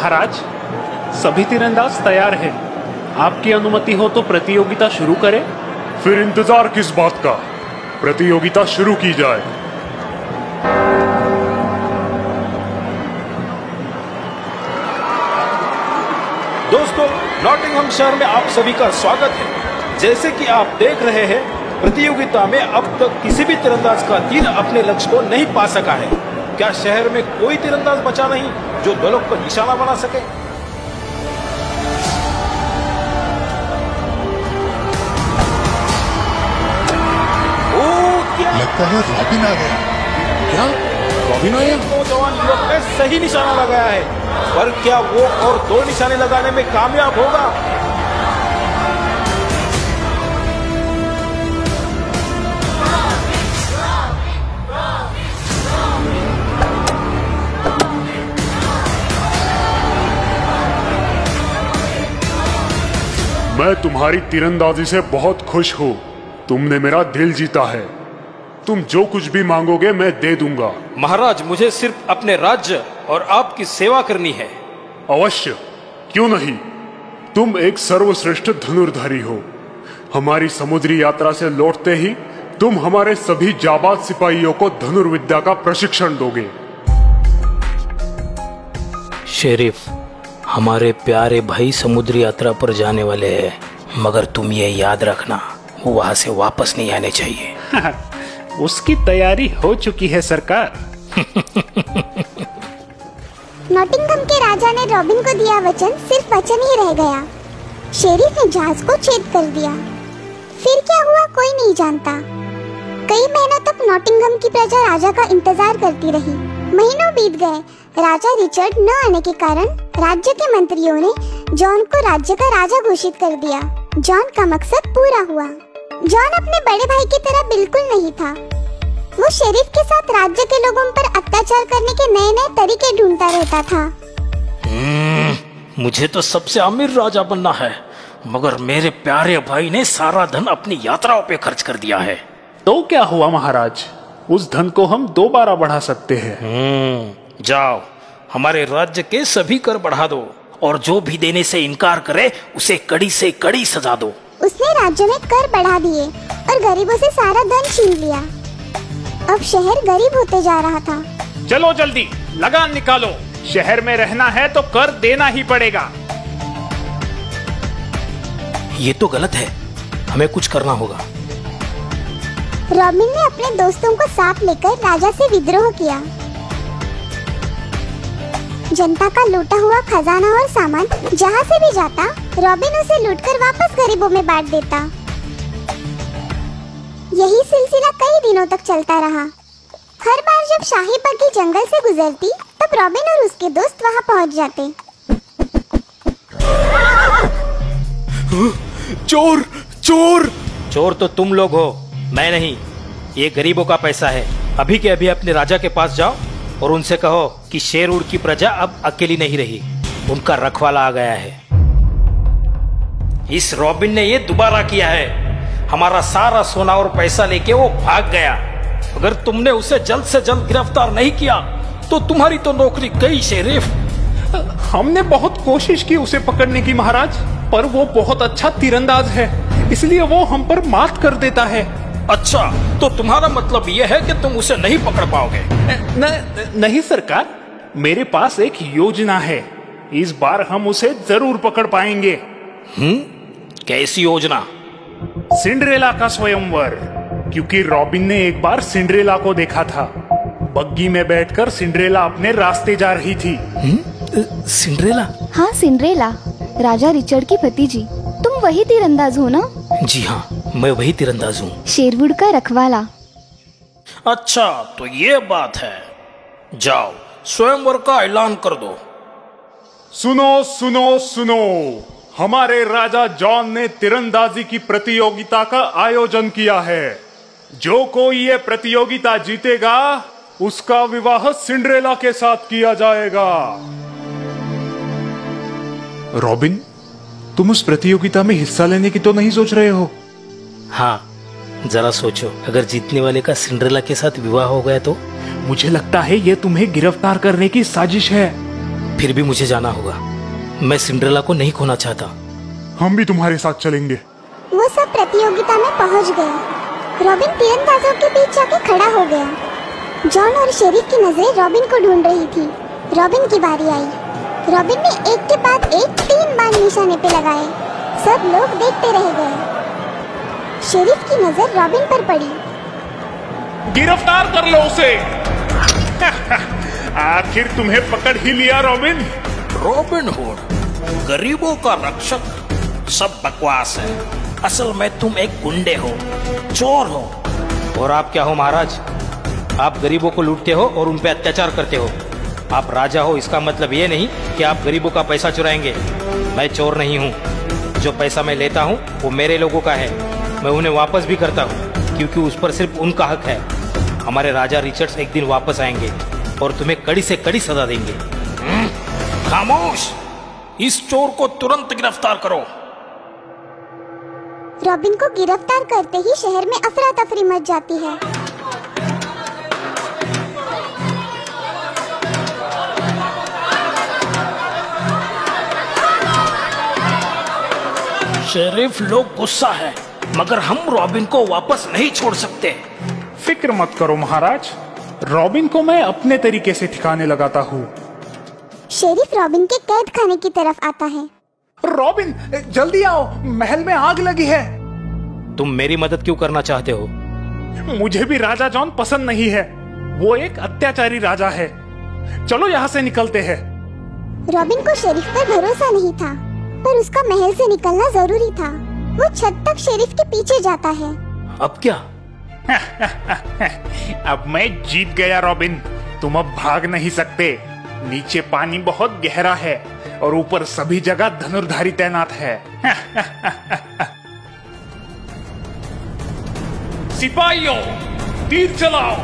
महाराज, सभी तीरंदाज तैयार हैं। आपकी अनुमति हो तो प्रतियोगिता शुरू करें। फिर इंतजार किस बात का, प्रतियोगिता शुरू की जाए। दोस्तों, नॉटिंघम शहर में आप सभी का स्वागत है। जैसे कि आप देख रहे हैं, प्रतियोगिता में अब तक किसी भी तीरंदाज का तीर अपने लक्ष्य को नहीं पा सका है। क्या शहर में कोई तीरंदाज बचा नहीं जो धनुष पर निशाना बना सके? लगता है रॉबिन आ गया। क्या रॉबिन आया? नौजवान युवक ने सही निशाना लगाया है, पर क्या वो और 2 निशाने लगाने में कामयाब होगा? मैं तुम्हारी तीरंदाजी से बहुत खुश हूँ। तुमने मेरा दिल जीता है। तुम जो कुछ भी मांगोगे मैं दे दूंगा। महाराज, मुझे सिर्फ अपने राज्य और आपकी सेवा करनी है। अवश्य, क्यों नहीं। तुम एक सर्वश्रेष्ठ धनुर्धारी हो। हमारी समुद्री यात्रा से लौटते ही तुम हमारे सभी जाबाज सिपाहियों को धनुर्विद्या का प्रशिक्षण दोगे। शेरिफ, हमारे प्यारे भाई समुद्री यात्रा पर जाने वाले हैं, मगर तुम ये याद रखना, वो वहां से वापस नहीं आने चाहिए। उसकी तैयारी हो चुकी है सरकार। नॉटिंघम के राजा ने रॉबिन को दिया वचन सिर्फ वचन ही रह गया। शेरिफ ने जहाज को छेद कर दिया। फिर क्या हुआ कोई नहीं जानता। कई महीनों तक नॉटिंघम की प्रजा राजा का इंतजार करती रही। महीनों बीत गए। राजा रिचर्ड न आने के कारण राज्य के मंत्रियों ने जॉन को राज्य का राजा घोषित कर दिया। जॉन का मकसद पूरा हुआ। जॉन अपने बड़े भाई की तरह बिल्कुल नहीं था। वो शेरिफ के साथ राज्य के लोगों पर अत्याचार करने के नए नए तरीके ढूंढता रहता था। मुझे तो सबसे अमीर राजा बनना है, मगर मेरे प्यारे भाई ने सारा धन अपनी यात्राओं पे खर्च कर दिया है। तो क्या हुआ महाराज, उस धन को हम दोबारा बढ़ा सकते हैं। जाओ, हमारे राज्य के सभी कर बढ़ा दो, और जो भी देने से इनकार करे उसे कड़ी से कड़ी सजा दो। उसने राज्य में कर बढ़ा दिए और गरीबों से सारा धन छीन लिया। अब शहर गरीब होते जा रहा था। चलो जल्दी लगान निकालो। शहर में रहना है तो कर देना ही पड़ेगा। ये तो गलत है, हमें कुछ करना होगा। रॉबिन ने अपने दोस्तों को साथ लेकर राजा से विद्रोह किया। जनता का लूटा हुआ खजाना और सामान जहाँ से भी जाता, रॉबिन उसे लूटकर वापस गरीबों में बांट देता। यही सिलसिला कई दिनों तक चलता रहा। हर बार जब शाही बग्घी जंगल से गुजरती, तब रॉबिन और उसके दोस्त वहाँ पहुँच जाते। चोर! चोर! चोर तो तुम लोग हो, मैं नहीं। ये गरीबों का पैसा है। अभी के अभी अपने राजा के पास जाओ और उनसे कहो कि शेरवुड की प्रजा अब अकेली नहीं रही, उनका रखवाला आ गया है। इस रॉबिन ने ये दोबारा किया है। हमारा सारा सोना और पैसा लेके वो भाग गया। अगर तुमने उसे जल्द से जल्द गिरफ्तार नहीं किया तो तुम्हारी तो नौकरी गई शेरिफ। हमने बहुत कोशिश की उसे पकड़ने की महाराज, पर वो बहुत अच्छा तीरंदाज है, इसलिए वो हम पर मात कर देता है। अच्छा, तो तुम्हारा मतलब यह है कि तुम उसे नहीं पकड़ पाओगे? नहीं सरकार, मेरे पास एक योजना है। इस बार हम उसे जरूर पकड़ पाएंगे। कैसी योजना? सिंड्रेला का स्वयंवर। क्योंकि रॉबिन ने एक बार सिंड्रेला को देखा था। बग्गी में बैठकर सिंड्रेला अपने रास्ते जा रही थी। सिंड्रेला? हाँ, सिंड्रेला, राजा रिचर्ड की भतीजी। तुम वही तीरंदाज हो ना? जी हाँ, मैं वही तीरंदाज हूँ, शेरवुड का रखवाला। अच्छा, तो ये बात है। जाओ, स्वयंवर का ऐलान कर दो। सुनो सुनो सुनो, हमारे राजा जॉन ने तीरंदाजी की प्रतियोगिता का आयोजन किया है। जो कोई ये प्रतियोगिता जीतेगा उसका विवाह सिंड्रेला के साथ किया जाएगा। रॉबिन, तुम उस प्रतियोगिता में हिस्सा लेने की तो नहीं सोच रहे हो? हाँ, जरा सोचो, अगर जीतने वाले का सिंड्रेला के साथ विवाह हो गया तो? मुझे लगता है ये तुम्हें गिरफ्तार करने की साजिश है। फिर भी मुझे जाना होगा। मैं सिंड्रेला को नहीं खोना चाहता। हम भी तुम्हारे साथ चलेंगे। वो सब प्रतियोगिता में पहुंच गए। रॉबिन तीरंदाजों के बीच जाके खड़ा हो गया। जॉन और शेरिफ की नजरें रॉबिन को ढूंढ रही थी। रॉबिन की बारी आई। रॉबिन ने एक के बाद एक 3 बार निशाने पे लगाए। सब लोग देखते रह गए। शेरिफ की नजर रॉबिन पर पड़ी। गिरफ्तार कर लो उसे। आखिर तुम्हें पकड़ ही लिया रॉबिन। रॉबिन हुड, गरीबों का रक्षक, सब बकवास है। असल में तुम एक गुंडे हो, चोर हो। और आप क्या हो महाराज? आप गरीबों को लूटते हो और उन पे अत्याचार करते हो। आप राजा हो, इसका मतलब ये नहीं कि आप गरीबों का पैसा चुराएंगे। मैं चोर नहीं हूँ। जो पैसा मैं लेता हूँ वो मेरे लोगों का है। मैं उन्हें वापस भी करता हूँ क्योंकि उस पर सिर्फ उनका हक है। हमारे राजा रिचर्ड्स एक दिन वापस आएंगे और तुम्हें कड़ी से कड़ी सजा देंगे। खामोश! इस चोर को तुरंत गिरफ्तार करो। रॉबिन को गिरफ्तार करते ही शहर में अफरा तफरी मच जाती है। शेरिफ, लोग गुस्सा है मगर हम रॉबिन को वापस नहीं छोड़ सकते। फिक्र मत करो महाराज, रॉबिन को मैं अपने तरीके से ठिकाने लगाता हूँ। शेरिफ रॉबिन के कैद खाने की तरफ आता है। रॉबिन, जल्दी आओ, महल में आग लगी है। तुम मेरी मदद क्यों करना चाहते हो? मुझे भी राजा जॉन पसंद नहीं है। वो एक अत्याचारी राजा है। चलो यहाँ से निकलते हैं। रॉबिन को शेरिफ पर भरोसा नहीं था, पर उसका महल से निकलना जरूरी था। वो छत तक शेरिफ के पीछे जाता है। अब क्या? अब मैं जीत गया रॉबिन। तुम अब भाग नहीं सकते। नीचे पानी बहुत गहरा है और ऊपर सभी जगह धनुर्धारी तैनात है। सिपाहियों, तीर चलाओ।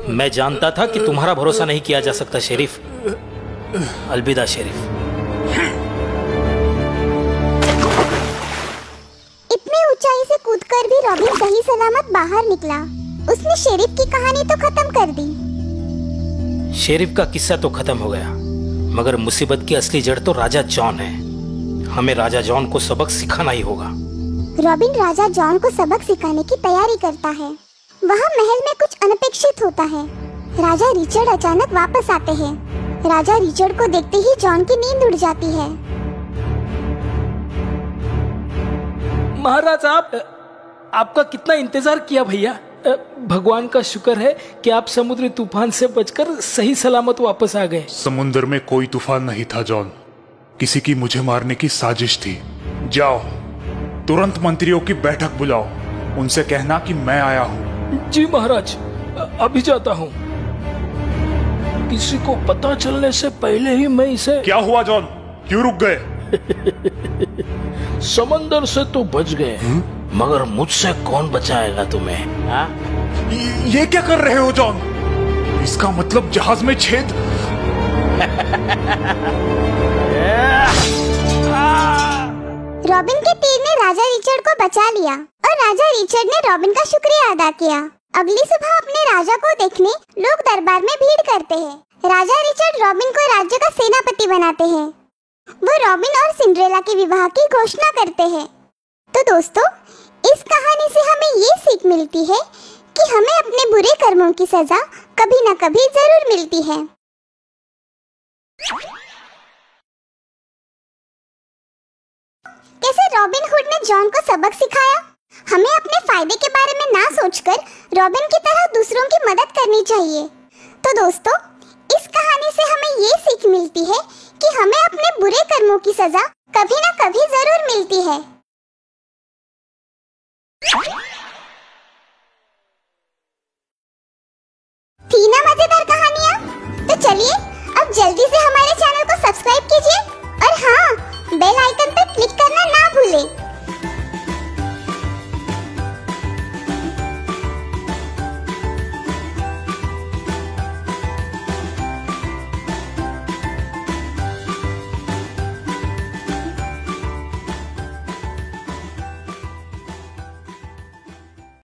मैं जानता था कि तुम्हारा भरोसा नहीं किया जा सकता शेरिफ। अलविदा शेरिफ। इतनी ऊंचाई से कूदकर भी रॉबिन सही सलामत बाहर निकला। उसने शेरिफ की कहानी तो खत्म कर दी। शेरिफ का किस्सा तो खत्म हो गया, मगर मुसीबत की असली जड़ तो राजा जॉन है। हमें राजा जॉन को सबक सिखाना ही होगा। रॉबिन राजा जॉन को सबक सिखाने की तैयारी करता है। वहाँ महल में कुछ अनपेक्षित होता है। राजा रिचर्ड अचानक वापस आते हैं। राजा रिचर्ड को देखते ही जॉन की नींद उड़ जाती है। महाराज, आपका कितना इंतजार किया भैया। भगवान का शुक्र है कि आप समुद्री तूफान से बचकर सही सलामत वापस आ गए। समुद्र में कोई तूफान नहीं था जॉन, किसी की मुझे मारने की साजिश थी। जाओ, तुरंत मंत्रियों की बैठक बुलाओ। उनसे कहना कि मैं आया हूँ। जी महाराज, अभी जाता हूँ। किसी को पता चलने से पहले ही मैं इसे। क्या हुआ जॉन, क्यों रुक गए? समंदर से तो बच गए, मगर मुझसे कौन बचाएगा तुम्हें? ये क्या कर रहे हो जॉन? इसका मतलब जहाज में छेद। रॉबिन के तीर ने राजा रिचर्ड को बचा लिया और राजा रिचर्ड ने रॉबिन का शुक्रिया अदा किया। अगली सुबह अपने राजा को देखने लोग दरबार में भीड़ करते हैं। राजा रिचर्ड रॉबिन को राज्य का सेनापति बनाते हैं। वो रॉबिन और सिंड्रेला के विवाह की घोषणा करते हैं। तो दोस्तों, इस कहानी से हमें ये सीख मिलती है कि हमें अपने बुरे कर्मों की सजा कभी न कभी जरूर मिलती है। कैसे रॉबिन हुड ने जॉन को सबक सिखाया? हमें अपने फायदे के बारे में ना सोचकर रॉबिन की तरह दूसरों की मदद करनी चाहिए। तो दोस्तों, इस कहानी से हमें ये सीख मिलती है कि हमें अपने बुरे कर्मों की सजा कभी ना कभी जरूर मिलती है। थी ना मजेदार कहानियाँ? तो चलिए अब जल्दी से हमारे चैनल को सब्सक्राइब